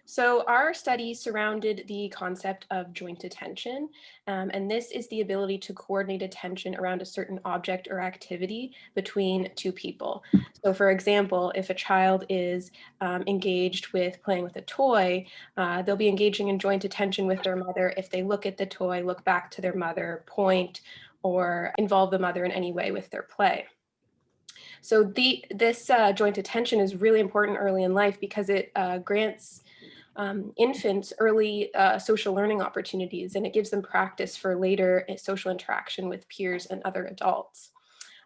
So our study surrounded the concept of joint attention, and this is the ability to coordinate attention around a certain object or activity between two people. So for example, if a child is engaged with playing with a toy, they'll be engaging in joint attention with their mother if they look at the toy, look back to their mother, point, or involve the mother in any way with their play. So this joint attention is really important early in life because it grants infants early social learning opportunities, and it gives them practice for later social interaction with peers and other adults.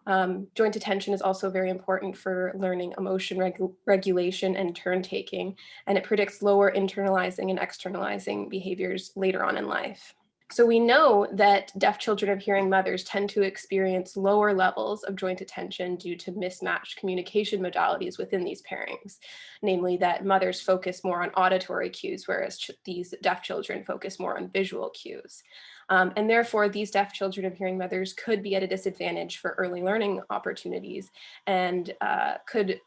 Joint attention is also very important for learning emotion regulation and turn taking, and it predicts lower internalizing and externalizing behaviors later on in life. So we know that deaf children of hearing mothers tend to experience lower levels of joint attention due to mismatched communication modalities within these pairings, namely that mothers focus more on auditory cues, whereas these deaf children focus more on visual cues. And therefore, these deaf children of hearing mothers could be at a disadvantage for early learning opportunities and could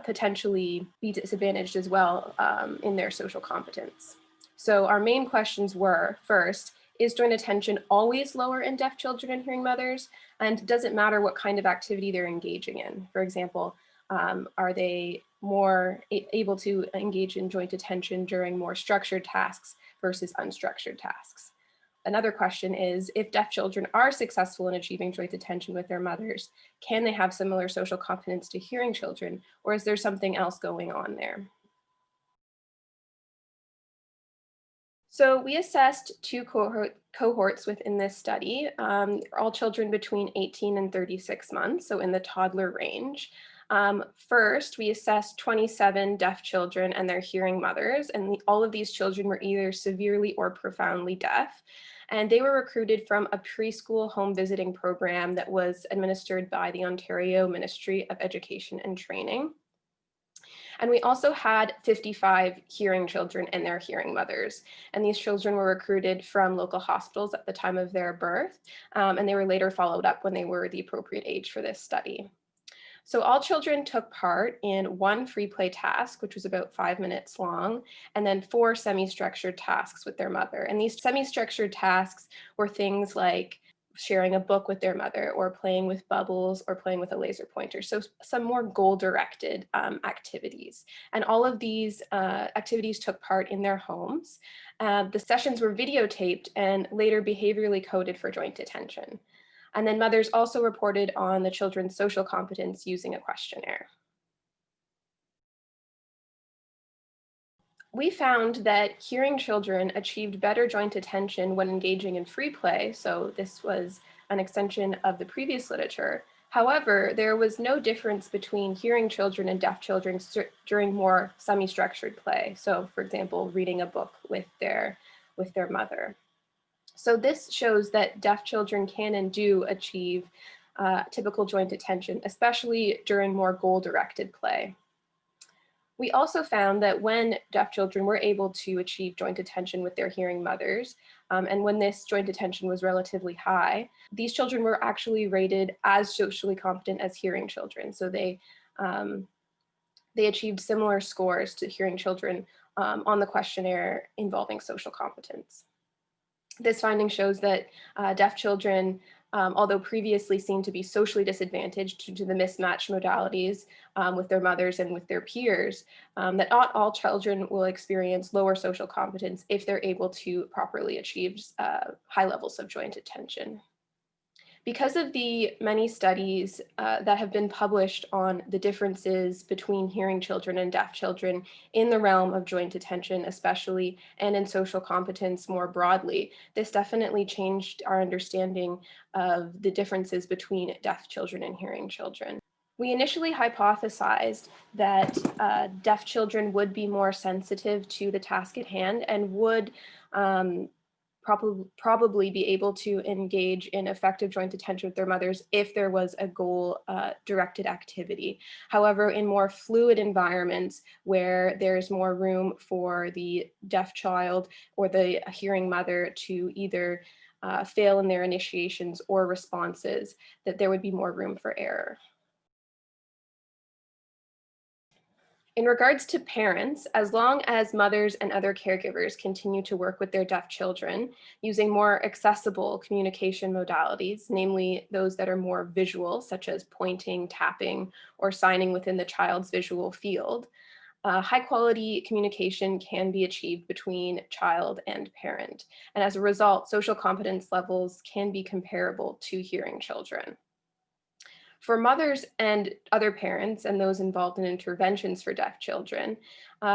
potentially be disadvantaged as well in their social competence. So our main questions were, first, is joint attention always lower in deaf children and hearing mothers? And does it matter what kind of activity they're engaging in? For example, are they more able to engage in joint attention during more structured tasks versus unstructured tasks? Another question is, if deaf children are successful in achieving joint attention with their mothers, can they have similar social competence to hearing children, or is there something else going on there? So we assessed two cohorts within this study, all children between 18 and 36 months, so in the toddler range. First, we assessed 27 deaf children and their hearing mothers, and all of these children were either severely or profoundly deaf. And they were recruited from a preschool home visiting program that was administered by the Ontario Ministry of Education and Training. And we also had 55 hearing children and their hearing mothers. And these children were recruited from local hospitals at the time of their birth, and they were later followed up when they were the appropriate age for this study. So all children took part in one free play task, which was about 5 minutes long, and then 4 semi-structured tasks with their mother. And these semi-structured tasks were things like sharing a book with their mother, or playing with bubbles, or playing with a laser pointer. So some more goal-directed activities. And all of these activities took part in their homes. The sessions were videotaped and later behaviorally coded for joint attention. And then mothers also reported on the children's social competence using a questionnaire. We found that hearing children achieved better joint attention when engaging in free play, so this was an extension of the previous literature. However, there was no difference between hearing children and deaf children during more semi-structured play. So for example, reading a book with their mother. So this shows that deaf children can and do achieve typical joint attention, especially during more goal-directed play. We also found that when deaf children were able to achieve joint attention with their hearing mothers, and when this joint attention was relatively high, these children were actually rated as socially competent as hearing children. So they achieved similar scores to hearing children on the questionnaire involving social competence. This finding shows that deaf children, although previously seen to be socially disadvantaged due to the mismatched modalities with their mothers and with their peers, that not all children will experience lower social competence if they're able to properly achieve high levels of joint attention. Because of the many studies that have been published on the differences between hearing children and deaf children in the realm of joint attention especially, and in social competence more broadly, this definitely changed our understanding of the differences between deaf children and hearing children. We initially hypothesized that deaf children would be more sensitive to the task at hand and would probably be able to engage in effective joint attention with their mothers if there was a goal-directed activity. However, in more fluid environments where there's more room for the deaf child or the hearing mother to either fail in their initiations or responses, that there would be more room for error. In regards to parents, as long as mothers and other caregivers continue to work with their deaf children using more accessible communication modalities, namely those that are more visual, such as pointing, tapping, or signing within the child's visual field, high quality communication can be achieved between child and parent. And as a result, social competence levels can be comparable to hearing children. For mothers and other parents and those involved in interventions for deaf children,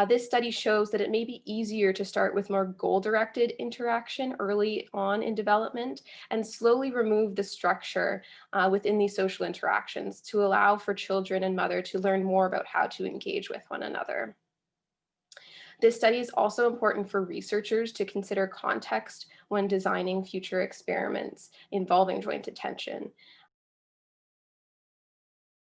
this study shows that it may be easier to start with more goal-directed interaction early on in development and slowly remove the structure within these social interactions to allow for children and mother to learn more about how to engage with one another. This study is also important for researchers to consider context when designing future experiments involving joint attention.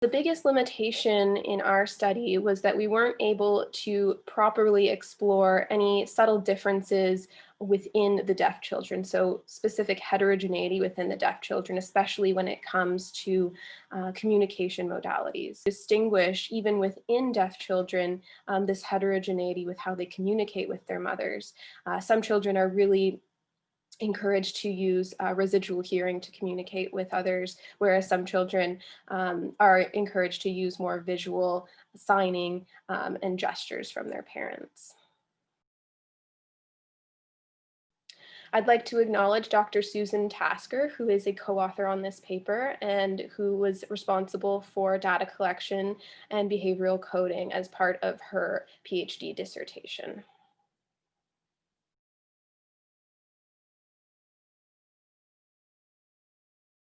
The biggest limitation in our study was that we weren't able to properly explore any subtle differences within the deaf children, so specific heterogeneity within the deaf children, especially when it comes to communication modalities. Distinguish, even within deaf children, this heterogeneity with how they communicate with their mothers. Some children are really encouraged to use residual hearing to communicate with others, whereas some children are encouraged to use more visual signing and gestures from their parents. I'd like to acknowledge Dr. Susan Tasker, who is a co-author on this paper and who was responsible for data collection and behavioral coding as part of her PhD dissertation.